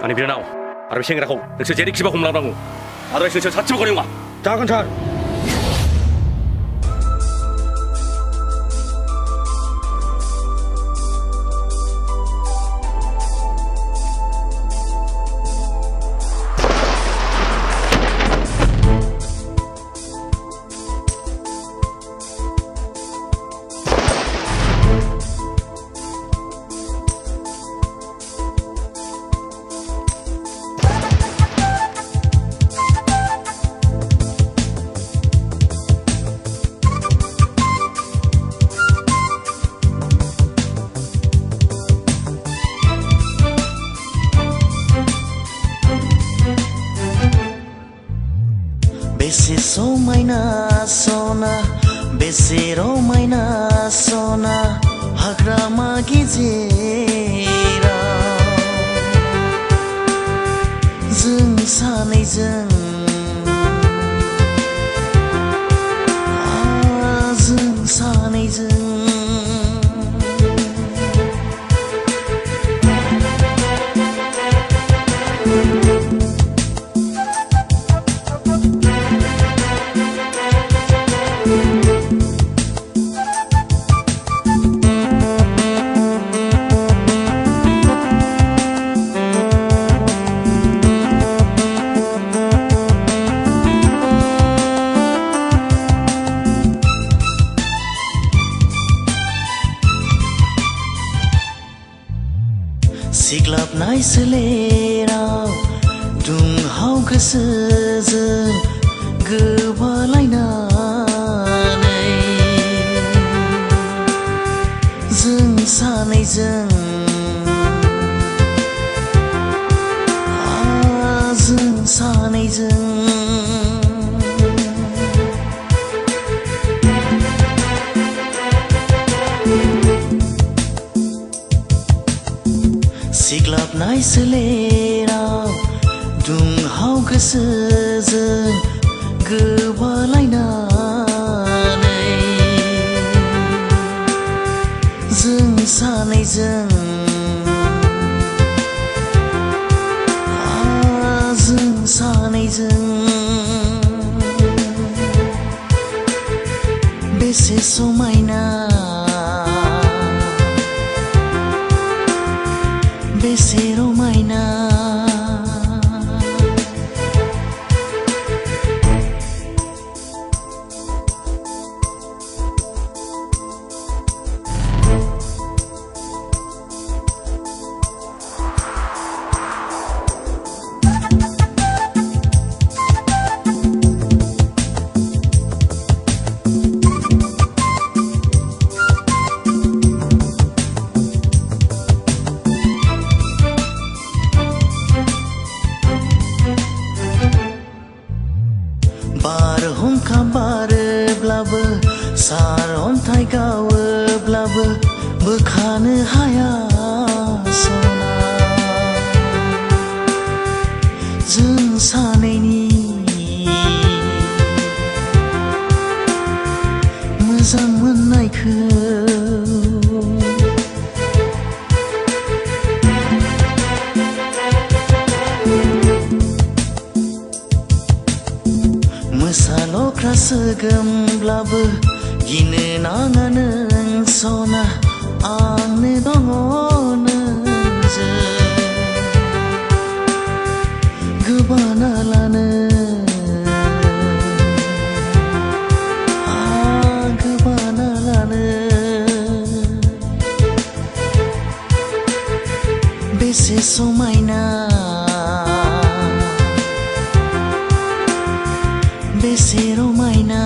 आंनि बिनानाव आरो बे सेंग्राखौ नोंसोर जेरैखिबा हमलांनांगौ आदारवाइस नोंसोर सासेबो गनाय नङा जागोन सार बेसे समायना सना बेसे रमायना सना हाग्रामा गेजेराव जों सानैजों जों सानैजों सिग्लाबनाय सोलेराव दुंहाव गोसोजों गोबालायनानै जों सानैजों जों सानैजों सिग्लाबनाय सोलेराव दुंहाव गोसोजों गोबालायनानै जों सानैजों जों सानैजों बेसे समायना बेसे रमायना बारहुंखा बारोब्लाबो सार अन्थाइ गावोब्लाबो बोखानो हाया सना जों सानैनि मोजां मोननायखौ मोसालख्रा सोगोमब्लाबो गिनो नाङा नों सना आंनो दङ नोंजों गोबाना लानो गोबाना लानो बेसे समायना बेसे रमायना